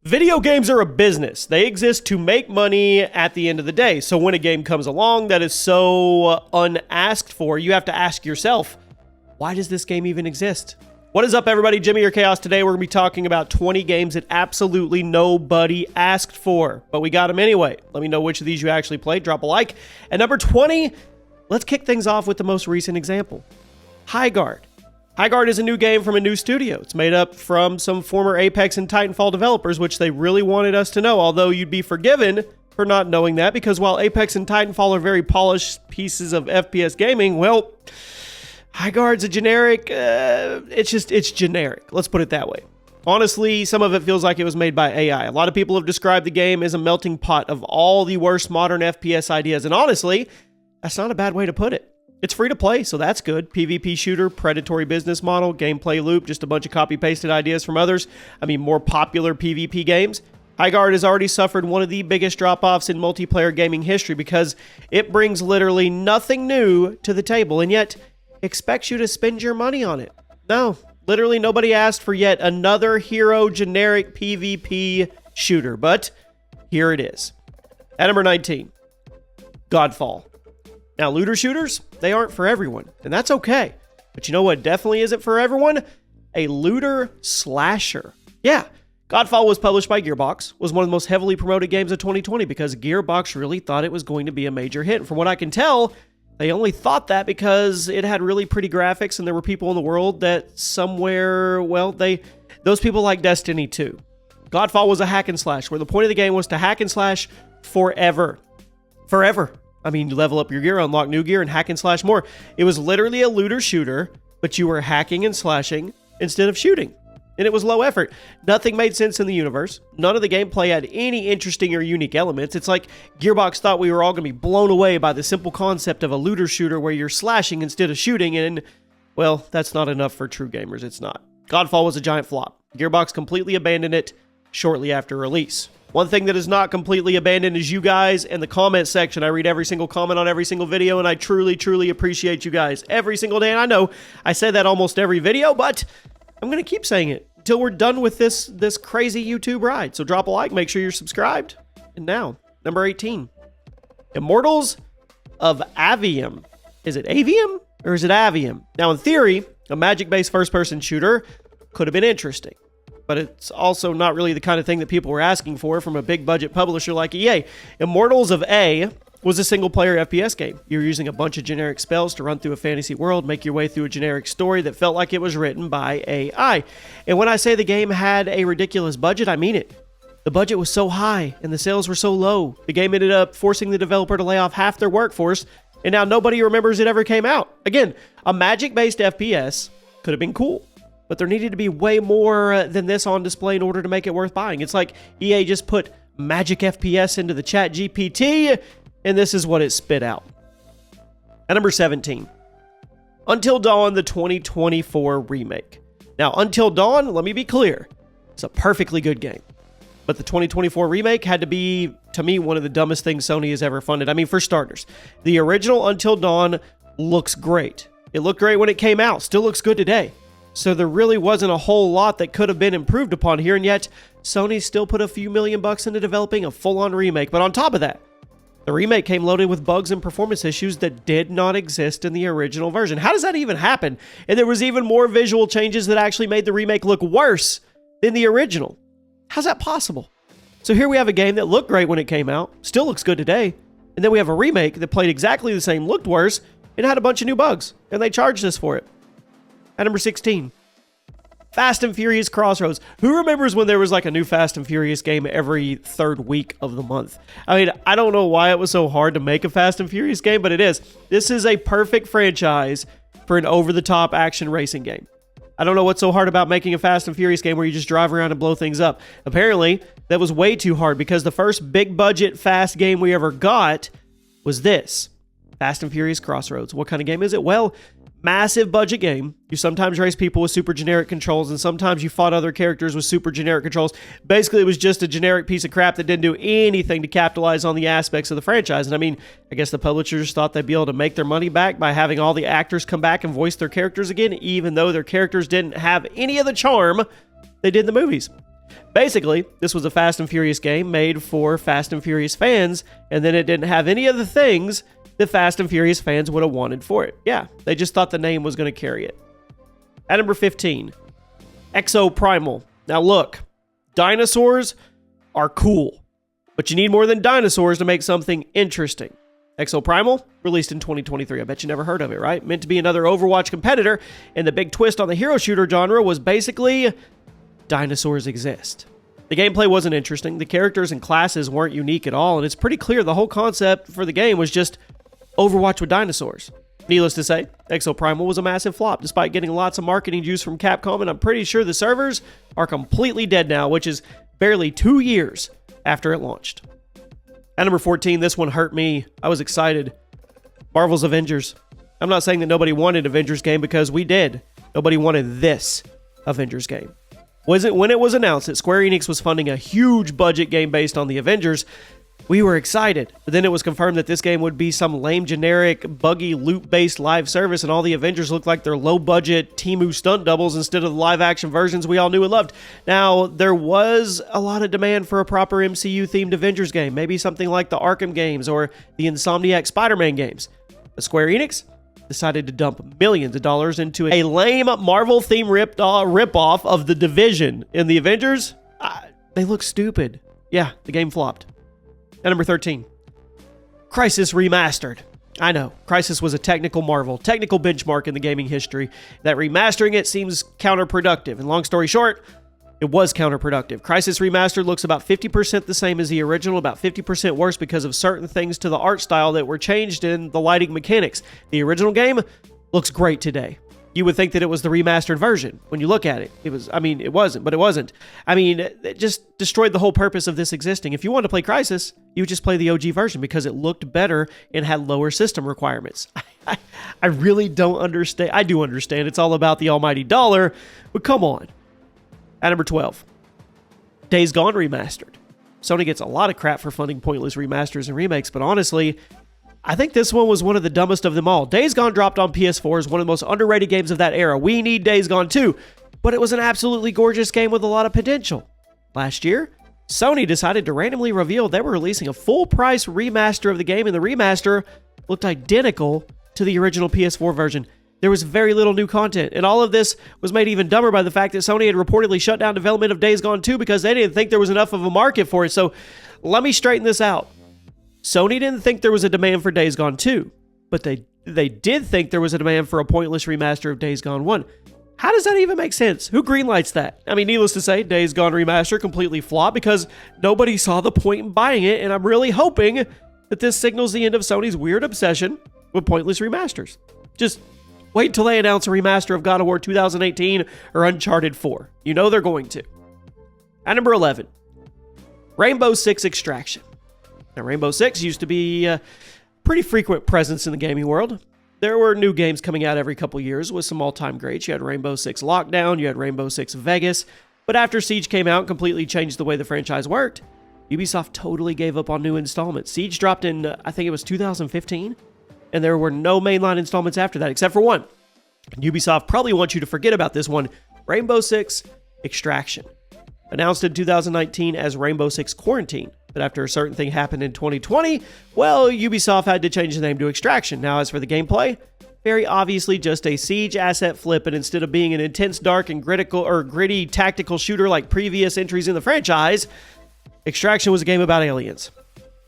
Video games are a business. They exist to make money at the end of the day. So when a game comes along that is so unasked for, you have to ask yourself, why does this game even exist? What is up, everybody? Jimmy or Chaos. Today we're going to be talking about 20 games that absolutely nobody asked for, but we got them anyway. Let me know which of these you actually played. Drop a like. At number 20, let's kick things off with the most recent example. Highguard. Highguard is a new game from a new studio. It's made up from some former Apex and Titanfall developers, which they really wanted us to know, although you'd be forgiven for not knowing that, because while Apex and Titanfall are very polished pieces of FPS gaming, well, Highguard's a generic, it's generic. Let's put it that way. Honestly, some of it feels like it was made by AI. A lot of people have described the game as a melting pot of all the worst modern FPS ideas, and honestly, that's not a bad way to put it. It's free to play, so that's good. PvP shooter, predatory business model, gameplay loop, just a bunch of copy-pasted ideas from others. More popular PvP games. Highguard has already suffered one of the biggest drop-offs in multiplayer gaming history because it brings literally nothing new to the table, and yet expects you to spend your money on it. No, literally nobody asked for yet another hero generic PvP shooter, but here it is. At number 19, Godfall. Now, looter shooters, they aren't for everyone, and that's okay. But you know what definitely isn't for everyone? A looter slasher. Yeah, Godfall was published by Gearbox, was one of the most heavily promoted games of 2020 because Gearbox really thought it was going to be a major hit. And from what I can tell, they only thought that because it had really pretty graphics and there were people in the world that somewhere, well, those people like Destiny 2. Godfall was a hack and slash, where the point of the game was to hack and slash forever. Forever. You level up your gear, unlock new gear, and hack and slash more. It was literally a looter shooter, but you were hacking and slashing instead of shooting. And it was low effort. Nothing made sense in the universe. None of the gameplay had any interesting or unique elements. It's like Gearbox thought we were all going to be blown away by the simple concept of a looter shooter where you're slashing instead of shooting, and, well, that's not enough for true gamers. It's not. Godfall was a giant flop. Gearbox completely abandoned it shortly after release. One thing that is not completely abandoned is you guys in the comment section. I read every single comment on every single video, and I truly, truly appreciate you guys every single day. And I know I say that almost every video, but I'm going to keep saying it until we're done with this crazy YouTube ride. So drop a like, make sure you're subscribed. And now, number 18, Immortals of Avium. Is it Avium or is it Avium? Now, in theory, a magic-based first-person shooter could have been interesting, but it's also not really the kind of thing that people were asking for from a big budget publisher like EA. Immortals of A was a single player FPS game. You're using a bunch of generic spells to run through a fantasy world, make your way through a generic story that felt like it was written by AI. And when I say the game had a ridiculous budget, I mean it. The budget was so high and the sales were so low. The game ended up forcing the developer to lay off half their workforce, and now nobody remembers it ever came out. Again, a magic-based FPS could have been cool, but there needed to be way more than this on display in order to make it worth buying. It's like EA just put magic FPS into the chat GPT, and this is what it spit out. At number 17, Until Dawn, the 2024 remake. Now, Until Dawn, let me be clear, it's a perfectly good game. But the 2024 remake had to be, to me, one of the dumbest things Sony has ever funded. For starters, the original Until Dawn looks great. It looked great when it came out, still looks good today. So there really wasn't a whole lot that could have been improved upon here, and yet Sony still put a few $1,000,000 into developing a full-on remake. But on top of that, the remake came loaded with bugs and performance issues that did not exist in the original version. How does that even happen? And there was even more visual changes that actually made the remake look worse than the original. How's that possible? So here we have a game that looked great when it came out, still looks good today, and then we have a remake that played exactly the same, looked worse, and had a bunch of new bugs, and they charged us for it. At number 16, Fast and Furious Crossroads. Who remembers when there was like a new Fast and Furious game every third week of the month? I don't know why it was so hard to make a Fast and Furious game, but it is. This is a perfect franchise for an over-the-top action racing game. I don't know what's so hard about making a Fast and Furious game where you just drive around and blow things up. Apparently, that was way too hard because the first big-budget Fast game we ever got was this, Fast and Furious Crossroads. What kind of game is it? Well, massive budget game. You sometimes race people with super generic controls, and sometimes you fought other characters with super generic controls. Basically, it was just a generic piece of crap that didn't do anything to capitalize on the aspects of the franchise. And I guess the publishers thought they'd be able to make their money back by having all the actors come back and voice their characters again, even though their characters didn't have any of the charm they did in the movies. Basically, this was a Fast and Furious game made for Fast and Furious fans, and then it didn't have any of the things that Fast and Furious fans would have wanted for it. Yeah, they just thought the name was going to carry it. At number 15, Exoprimal. Now look, dinosaurs are cool, but you need more than dinosaurs to make something interesting. Exoprimal, released in 2023. I bet you never heard of it, right? Meant to be another Overwatch competitor, and the big twist on the hero shooter genre was basically dinosaurs exist. The gameplay wasn't interesting, the characters and classes weren't unique at all, and it's pretty clear the whole concept for the game was just Overwatch with dinosaurs. Needless to say, Exoprimal was a massive flop, despite getting lots of marketing juice from Capcom, and I'm pretty sure the servers are completely dead now, which is barely 2 years after it launched. At number 14, this one hurt me. I was excited. Marvel's Avengers. I'm not saying that nobody wanted Avengers game, because we did. Nobody wanted this Avengers game. When it was announced that Square Enix was funding a huge budget game based on the Avengers, we were excited. But then it was confirmed that this game would be some lame, generic, buggy, loop-based live service, and all the Avengers looked like they're low-budget Temu stunt doubles instead of the live-action versions we all knew and loved. Now, there was a lot of demand for a proper MCU-themed Avengers game, maybe something like the Arkham games or the Insomniac Spider-Man games. But Square Enix decided to dump millions of dollars into a lame Marvel-themed rip-off of The Division. And the Avengers, they look stupid. Yeah, the game flopped. At number 13, Crysis Remastered. I know, Crysis was a technical marvel, technical benchmark in the gaming history. That remastering it seems counterproductive. And long story short, it was counterproductive. Crysis Remastered looks about 50% the same as the original, about 50% worse because of certain things to the art style that were changed in the lighting mechanics. The original game looks great today. You would think that it was the remastered version when you look at it. It wasn't, but it wasn't. It just destroyed the whole purpose of this existing. If you wanted to play Crysis, you would just play the OG version because it looked better and had lower system requirements. I really don't understand. I do understand. It's all about the almighty dollar, but come on. At number 12, Days Gone Remastered. Sony gets a lot of crap for funding pointless remasters and remakes, but honestly, I think this one was one of the dumbest of them all. Days Gone dropped on PS4 as one of the most underrated games of that era. We need Days Gone too, but it was an absolutely gorgeous game with a lot of potential. Last year, Sony decided to randomly reveal they were releasing a full-price remaster of the game, and the remaster looked identical to the original PS4 version. There was very little new content, and all of this was made even dumber by the fact that Sony had reportedly shut down development of Days Gone 2 because they didn't think there was enough of a market for it. So let me straighten this out. Sony didn't think there was a demand for Days Gone 2, but they did think there was a demand for a pointless remaster of Days Gone 1. How does that even make sense? Who greenlights that? Needless to say, Days Gone Remaster completely flopped because nobody saw the point in buying it, and I'm really hoping that this signals the end of Sony's weird obsession with pointless remasters. Just wait till they announce a remaster of God of War 2018 or Uncharted 4. You know they're going to. At number 11, Rainbow Six Extraction. Now, Rainbow Six used to be a pretty frequent presence in the gaming world. There were new games coming out every couple years with some all-time greats. You had Rainbow Six Lockdown, you had Rainbow Six Vegas, but after Siege came out and completely changed the way the franchise worked, Ubisoft totally gave up on new installments. Siege dropped in, I think it was 2015, and there were no mainline installments after that, except for one. Ubisoft probably wants you to forget about this one, Rainbow Six Extraction. Announced in 2019 as Rainbow Six Quarantine. But after a certain thing happened in 2020, well, Ubisoft had to change the name to Extraction. Now, as for the gameplay, very obviously just a Siege asset flip, and instead of being an intense, dark, and gritty tactical shooter like previous entries in the franchise, Extraction was a game about aliens.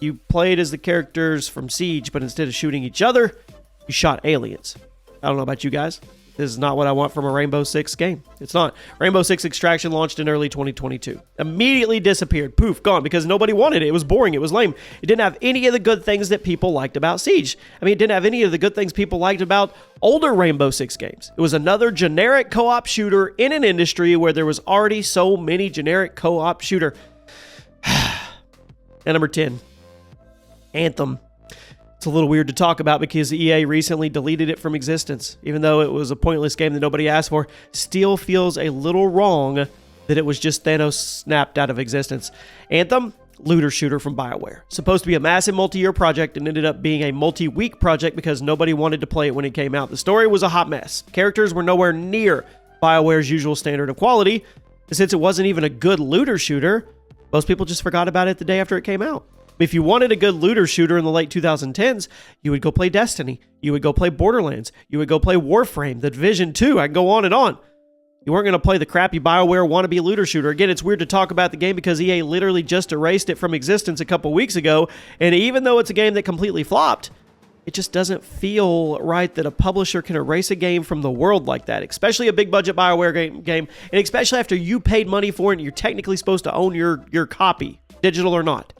You played as the characters from Siege, but instead of shooting each other, you shot aliens. I don't know about you guys. This is not what I want from a Rainbow Six game. It's not. Rainbow Six Extraction launched in early 2022. Immediately disappeared. Poof, gone, because nobody wanted it. It was boring. It was lame. It didn't have any of the good things that people liked about Siege. It didn't have any of the good things people liked about older Rainbow Six games. It was another generic co-op shooter in an industry where there was already so many generic co-op shooter. And number 10, Anthem. It's a little weird to talk about because EA recently deleted it from existence. Even though it was a pointless game that nobody asked for, still feels a little wrong that it was just Thanos snapped out of existence. Anthem, looter shooter from BioWare. Supposed to be a massive multi-year project and ended up being a multi-week project because nobody wanted to play it when it came out. The story was a hot mess. Characters were nowhere near BioWare's usual standard of quality. Since it wasn't even a good looter shooter, most people just forgot about it the day after it came out. If you wanted a good looter shooter in the late 2010s, you would go play Destiny. You would go play Borderlands. You would go play Warframe, The Division 2. I can go on and on. You weren't going to play the crappy BioWare wannabe looter shooter. Again, it's weird to talk about the game because EA literally just erased it from existence a couple weeks ago. And even though it's a game that completely flopped, it just doesn't feel right that a publisher can erase a game from the world like that, especially a big budget BioWare game, and especially after you paid money for it and you're technically supposed to own your copy, digital or not.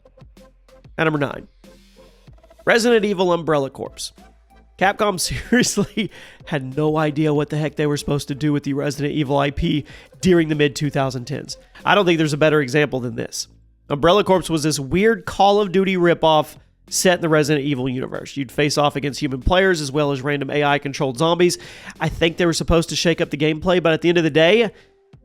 At number 9, Resident Evil Umbrella Corps. Capcom seriously had no idea what the heck they were supposed to do with the Resident Evil IP during the mid-2010s. I don't think there's a better example than this. Umbrella Corps was this weird Call of Duty ripoff set in the Resident Evil universe. You'd face off against human players as well as random AI-controlled zombies. I think they were supposed to shake up the gameplay, but at the end of the day,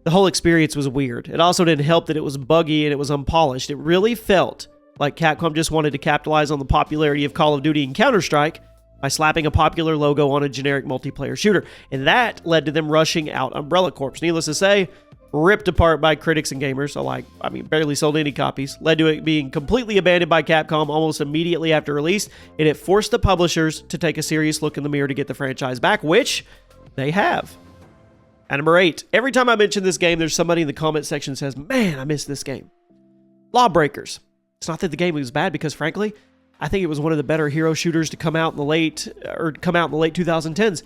the whole experience was weird. It also didn't help that it was buggy and it was unpolished. It really felt like Capcom just wanted to capitalize on the popularity of Call of Duty and Counter-Strike by slapping a popular logo on a generic multiplayer shooter. And that led to them rushing out Umbrella Corps. Needless to say, ripped apart by critics and gamers alike. I mean, barely sold any copies. Led to it being completely abandoned by Capcom almost immediately after release. And it forced the publishers to take a serious look in the mirror to get the franchise back, which they have. At number 8, every time I mention this game, there's somebody in the comment section that says, man, I miss this game. Lawbreakers. It's not that the game was bad because, frankly, I think it was one of the better hero shooters to come out in the late 2010s.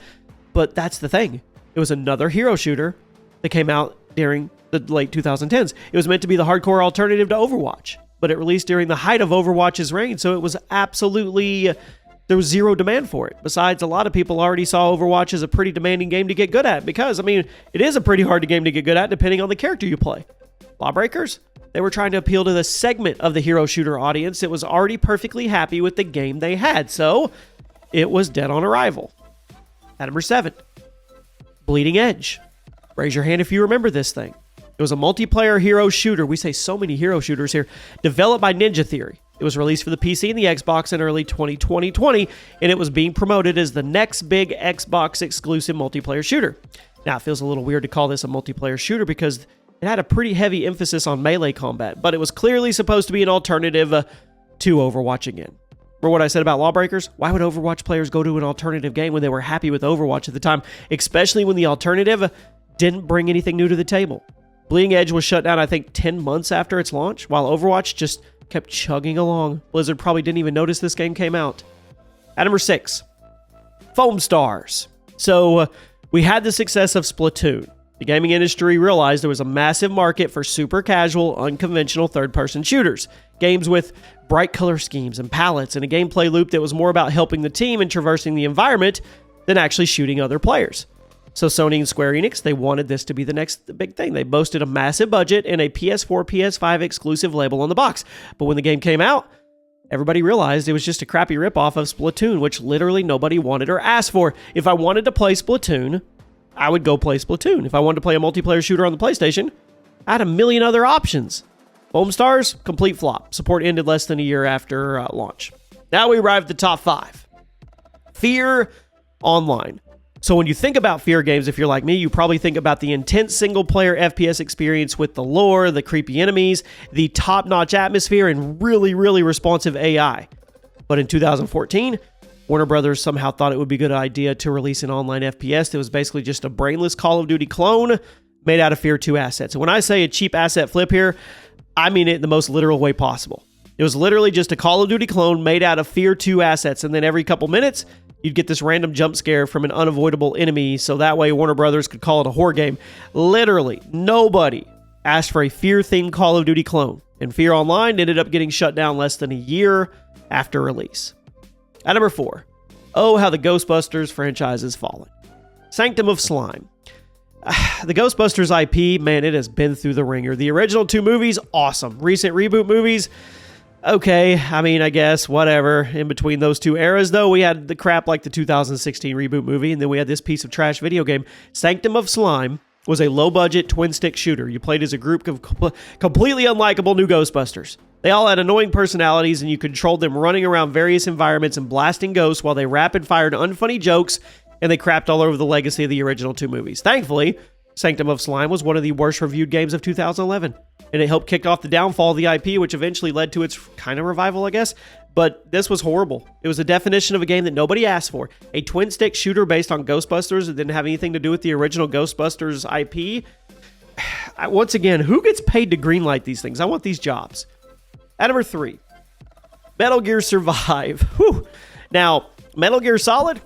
But that's the thing. It was another hero shooter that came out during the late 2010s. It was meant to be the hardcore alternative to Overwatch, but it released during the height of Overwatch's reign, so it was absolutely... there was zero demand for it. Besides, a lot of people already saw Overwatch as a pretty demanding game to get good at because, I mean, it is a pretty hard game to get good at depending on the character you play. Lawbreakers? They were trying to appeal to the segment of the hero shooter audience that was already perfectly happy with the game they had, so it was dead on arrival. At number 7, Bleeding Edge. Raise your hand if you remember this thing. It was a multiplayer hero shooter. We say so many hero shooters here. Developed by Ninja Theory. It was released for the PC and the Xbox in early 2020, and it was being promoted as the next big Xbox exclusive multiplayer shooter. Now, it feels a little weird to call this a multiplayer shooter because it had a pretty heavy emphasis on melee combat, but it was clearly supposed to be an alternative to Overwatch again. For what I said about Lawbreakers, why would Overwatch players go to an alternative game when they were happy with Overwatch at the time, especially when the alternative didn't bring anything new to the table? Bleeding Edge was shut down, I think, 10 months after its launch, while Overwatch just kept chugging along. Blizzard probably didn't even notice this game came out. At number 6, Foam Stars. So, we had the success of Splatoon. The gaming industry realized there was a massive market for super casual, unconventional third-person shooters. Games with bright color schemes and palettes and a gameplay loop that was more about helping the team and traversing the environment than actually shooting other players. So Sony and Square Enix, they wanted this to be the next big thing. They boasted a massive budget and a PS4, PS5 exclusive label on the box. But when the game came out, everybody realized it was just a crappy ripoff of Splatoon, which literally nobody wanted or asked for. If I wanted to play Splatoon, I would go play Splatoon. If I wanted to play a multiplayer shooter on the PlayStation, I had a million other options. Foam Stars, complete flop. Support ended less than a year after launch. Now we arrive at the top 5. Fear Online. So when you think about Fear games, if you're like me, you probably think about the intense single-player FPS experience with the lore, the creepy enemies, the top-notch atmosphere, and really, really responsive AI. But in 2014, Warner Brothers somehow thought it would be a good idea to release an online FPS that was basically just a brainless Call of Duty clone made out of Fear 2 assets. And when I say a cheap asset flip here, I mean it in the most literal way possible. It was literally just a Call of Duty clone made out of Fear 2 assets, and then every couple minutes, you'd get this random jump scare from an unavoidable enemy, so that way Warner Brothers could call it a horror game. Literally, nobody asked for a Fear-themed Call of Duty clone, and Fear Online ended up getting shut down less than a year after release. At number 4, oh, how the Ghostbusters franchise has fallen. Sanctum of Slime. The Ghostbusters IP, man, it has been through the ringer. The original 2 movies, awesome. Recent reboot movies, okay, I mean, I guess, whatever. In between those 2 eras, though, we had the crap like the 2016 reboot movie, and then we had this piece of trash video game. Sanctum of Slime was a low-budget twin-stick shooter. You played as a group of completely unlikable new Ghostbusters. They all had annoying personalities, and you controlled them running around various environments and blasting ghosts while they rapid-fired unfunny jokes, and they crapped all over the legacy of the original 2 movies. Thankfully, Sanctum of Slime was one of the worst reviewed games of 2011, and it helped kick off the downfall of the IP, which eventually led to its kind of revival, I guess. But this was horrible. It was a definition of a game that nobody asked for. A twin-stick shooter based on Ghostbusters that didn't have anything to do with the original Ghostbusters IP. Once again, who gets paid to greenlight these things? I want these jobs. At number 3, Metal Gear Survive. Whew. Now, Metal Gear Solid,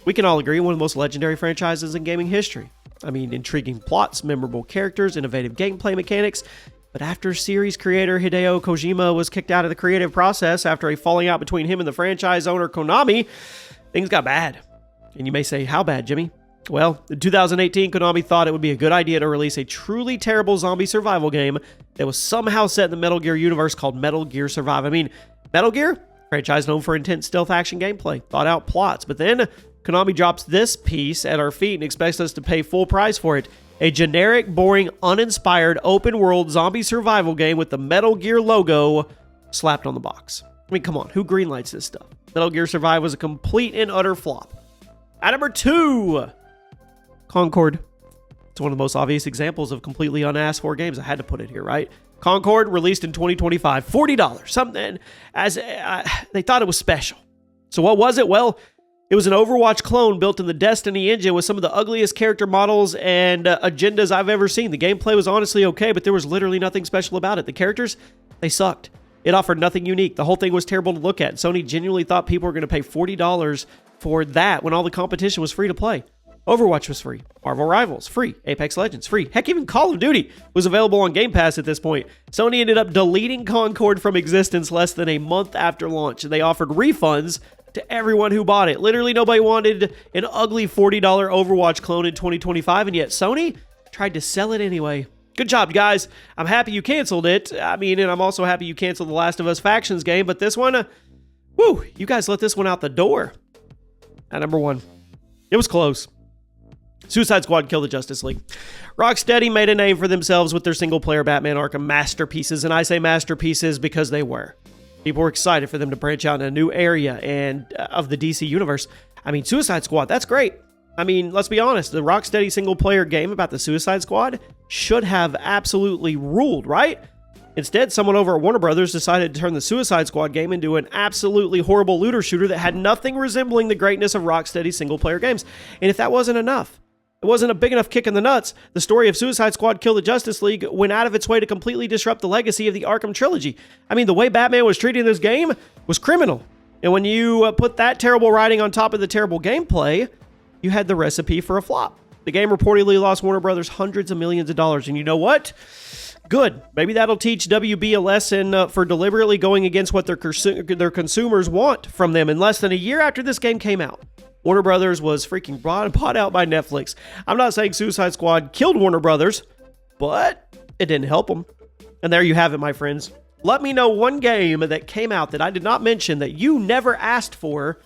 we can all agree, one of the most legendary franchises in gaming history. I mean, intriguing plots, memorable characters, innovative gameplay mechanics. But after series creator Hideo Kojima was kicked out of the creative process after a falling out between him and the franchise owner Konami, things got bad. And you may say, how bad, Jimmy? Well, in 2018, Konami thought it would be a good idea to release a truly terrible zombie survival game that was somehow set in the Metal Gear universe called Metal Gear Survive. I mean, Metal Gear, franchise known for intense stealth action gameplay, thought out plots, but then Konami drops this piece at our feet and expects us to pay full price for it. A generic, boring, uninspired, open-world zombie survival game with the Metal Gear logo slapped on the box. I mean, come on, who greenlights this stuff? Metal Gear Survive was a complete and utter flop. At number 2, Concord. It's one of the most obvious examples of completely unasked for games. I had to put it here, right? Concord, released in 2025, $40. Something as they thought it was special. So what was it? Well, it was an Overwatch clone built in the Destiny engine with some of the ugliest character models and agendas I've ever seen. The gameplay was honestly okay, but there was literally nothing special about it. The characters, they sucked. It offered nothing unique. The whole thing was terrible to look at. Sony genuinely thought people were going to pay $40 for that when all the competition was free to play. Overwatch was free. Marvel Rivals, free. Apex Legends, free. Heck, even Call of Duty was available on Game Pass at this point. Sony ended up deleting Concord from existence less than a month after launch. They offered refunds to everyone who bought it. Literally nobody wanted an ugly $40 Overwatch clone in 2025, and yet Sony tried to sell it anyway. Good job, guys. I'm happy you canceled it. I mean, and I'm also happy you canceled the Last of Us Factions game, but this one, you guys let this one out the door. At number 1, it was close. Suicide Squad killed the Justice League. Rocksteady made a name for themselves with their single-player Batman Arkham masterpieces, and I say masterpieces because they were. People were excited for them to branch out in a new area and of the DC universe. I mean, Suicide Squad, that's great. I mean, let's be honest. The Rocksteady single-player game about the Suicide Squad should have absolutely ruled, right? Instead, someone over at Warner Brothers decided to turn the Suicide Squad game into an absolutely horrible looter shooter that had nothing resembling the greatness of Rocksteady's single-player games. And if that wasn't enough, it wasn't a big enough kick in the nuts, the story of Suicide Squad Kill the Justice League went out of its way to completely disrupt the legacy of the Arkham trilogy. I mean, the way Batman was treated in this game was criminal. And when you put that terrible writing on top of the terrible gameplay, you had the recipe for a flop. The game reportedly lost Warner Brothers hundreds of millions of dollars. And you know what? Good. Maybe that'll teach WB a lesson for deliberately going against what their consumers want from them. In less than a year after this game came out, Warner Brothers was freaking bought out by Netflix. I'm not saying Suicide Squad killed Warner Brothers, but it didn't help them. And there you have it, my friends. Let me know one game that came out that I did not mention that you never asked for,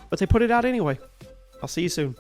but they put it out anyway. I'll see you soon.